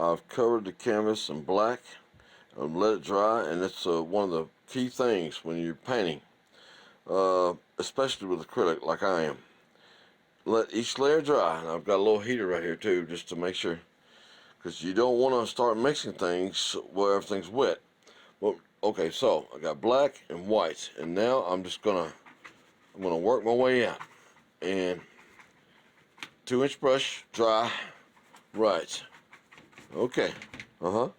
I've covered the canvas in black. Let it dry, and it's one of the key things when you're painting, especially with acrylic like I am. Let each layer dry, and I've got a little heater right here too, just to make sure, because you don't want to start mixing things where everything's wet. Well, okay, so I got black and white, and now I'm gonna work my way out. And 2-inch brush, dry, right. Okay, all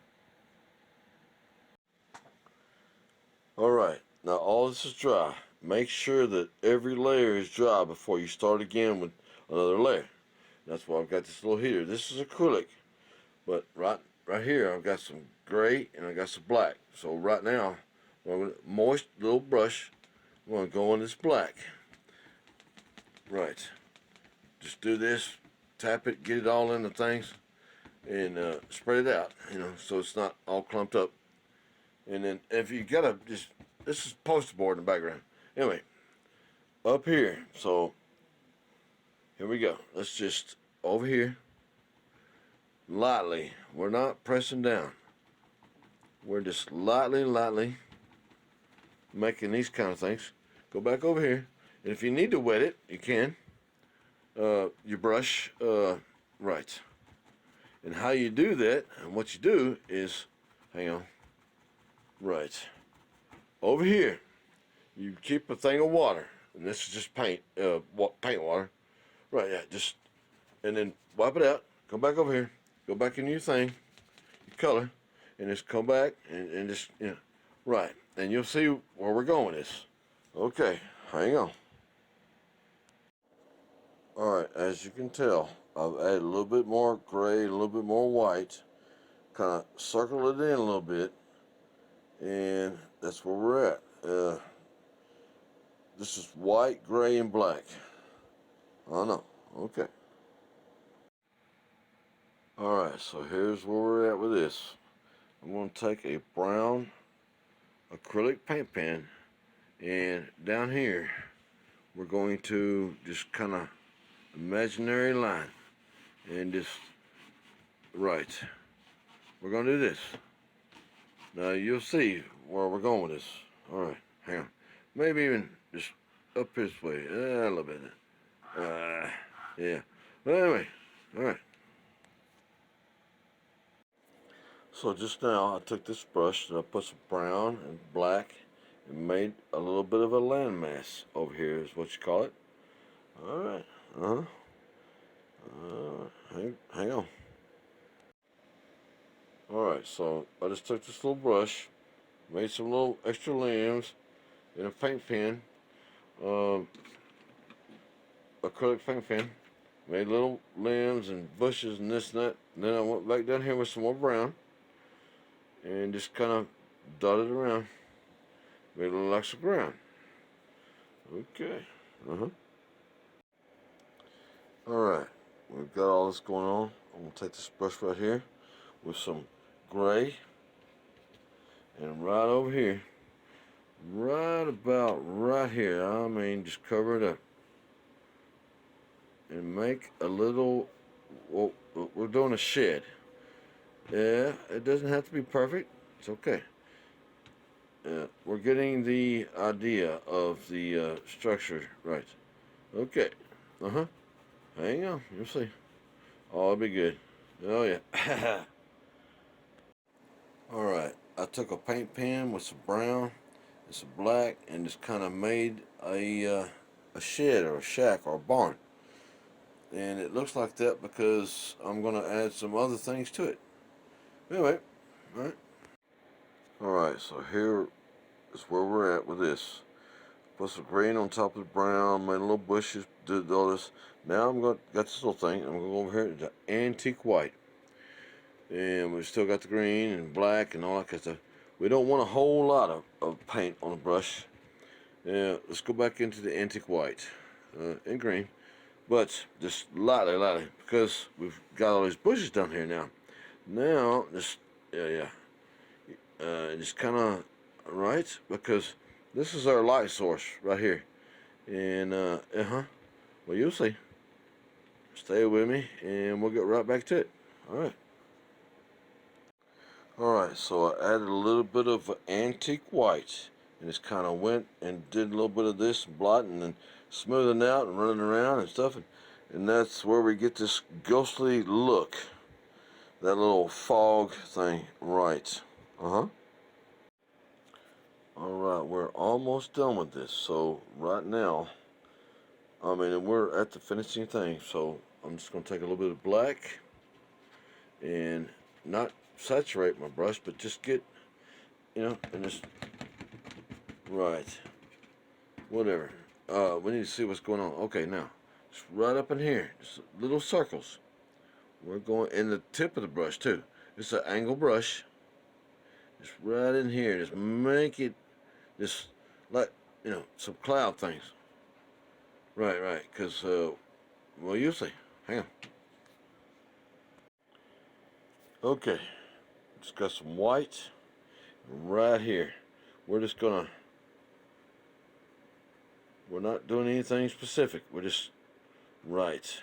right. Now all this is dry. Make sure that every layer is dry before you start again with another layer. That's why I've got this little heater. This is acrylic, but right here I've got some gray and I got some black. So right now, I'm gonna moist little brush. I'm gonna go on this black. Right. Just do this, tap it, get it all in the things, and spread it out. So it's not all clumped up. And then if you gotta this is poster board in the background. Anyway, up here. So here we go. Let's just over here. Lightly. We're not pressing down. We're just lightly making these kind of things. Go back over here. And if you need to wet it, you can. Your brush, right. And how you do that, and what you do is, hang on, right. Over here, you keep a thing of water. And this is just paint water. Right, yeah, and then wipe it out. Come back over here. Go back into your thing, your color, and just come back and just, right. And you'll see where we're going with this. Okay, hang on. Alright, as you can tell, I've added a little bit more gray, a little bit more white. Kind of circle it in a little bit. And that's where we're at. This is white, gray, and black. I know. Okay. Alright, so here's where we're at with this. I'm going to take a brown acrylic paint pen, and down here we're going to just kind of imaginary line, and just right. We're going to do this. Now you'll see where we're going with this. Alright, hang on. Maybe even just up this way. A little bit. Yeah. But anyway, alright. So just now I took this brush and I put some brown and black and made a little bit of a landmass over here is what you call it. Alright. Hang on. Alright, so I just took this little brush, made some little extra limbs in a paint pen, acrylic paint pen, made little limbs and bushes and this and that. And then I went back down here with some more brown and just kind of dotted around, made a little extra ground. Okay. Alright, we've got all this going on. I'm going to take this brush right here with some gray, and right over here, right about right here, I mean, just cover it up and make a little, well, we're doing a shed. Yeah, it doesn't have to be perfect. It's okay. We're getting the idea of the structure right. Okay. Hang on. You'll see. Oh, it'll be good. Oh, yeah. Alright. I took a paint pen with some brown and some black and just kind of made a shed or a shack or a barn. And it looks like that because I'm going to add some other things to it. Anyway, alright, so here is where we're at with this. Put some green on top of the brown, made a little bushes, did all this. Now got this little thing, I'm going to go over here to the antique white. And we've still got the green and black and all that kind of stuff. We don't want a whole lot of paint on the brush. Let's go back into the antique white and green. But just lightly, because we've got all these bushes down here now. Now, just, just kind of, right, because this is our light source right here. And, well, you'll see. Stay with me, and we'll get right back to it. All right. Alright, so I added a little bit of antique white, and just kind of went and did a little bit of this blotting and smoothing out and running around and stuff, and that's where we get this ghostly look, that little fog thing. Right. Alright, we're almost done with this. So right now, I mean, we're at the finishing thing, so I'm just going to take a little bit of black and not saturate my brush, but just get, and just, right, whatever. We need to see what's going on. Okay, now, just right up in here, just little circles. We're going in the tip of the brush, too. It's an angle brush. Just right in here, just make it, just like, some cloud things. Right, because, well, you'll see. Hang on. Okay, just got some white right here. We're just gonna, we're not doing anything specific. We're just, right.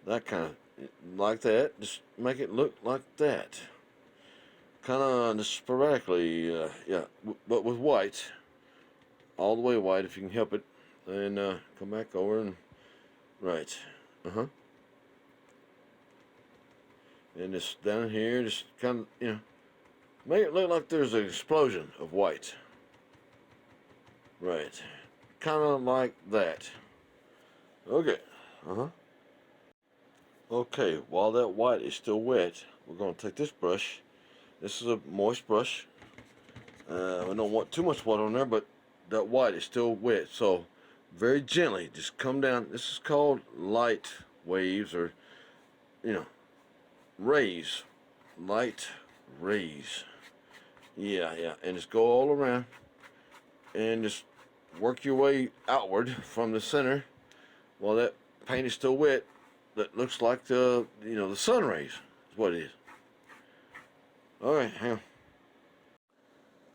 That kind of, like that. Just make it look like that. Kind of just sporadically, yeah, but with white. All the way white if you can help it. And come back over and, right. And just down here, just kind of, make it look like there's an explosion of white. Right. Kind of like that. Okay. Okay, while that white is still wet, we're going to take this brush. This is a moist brush. We don't want too much water on there, but that white is still wet. So very gently, just come down. This is called light waves, or, rays. Light rays. Yeah. And just go all around and just work your way outward from the center while that paint is still wet. That looks like the sun rays is what it is. Alright, hang on.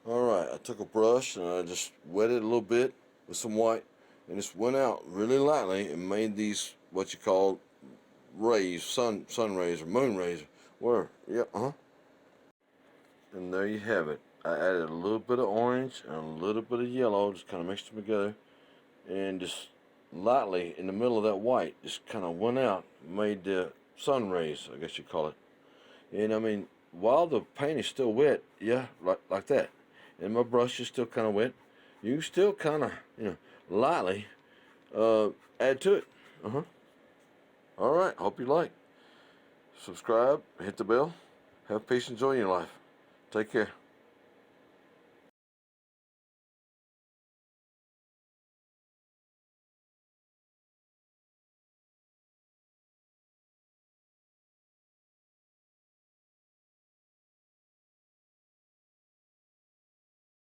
Alright, I took a brush and I just wet it a little bit with some white and just went out really lightly and made these what you call rays, sun rays or moon rays. Where? Yeah, And there you have it. I added a little bit of orange and a little bit of yellow, just kind of mixed them together, and just lightly in the middle of that white, just kind of went out, made the sun rays, I guess you call it. And I mean, while the paint is still wet, yeah, like that, and my brush is still kind of wet, you can still kind of, lightly add to it. All right, hope you like. Subscribe, hit the bell. Have peace and joy in your life. Take care.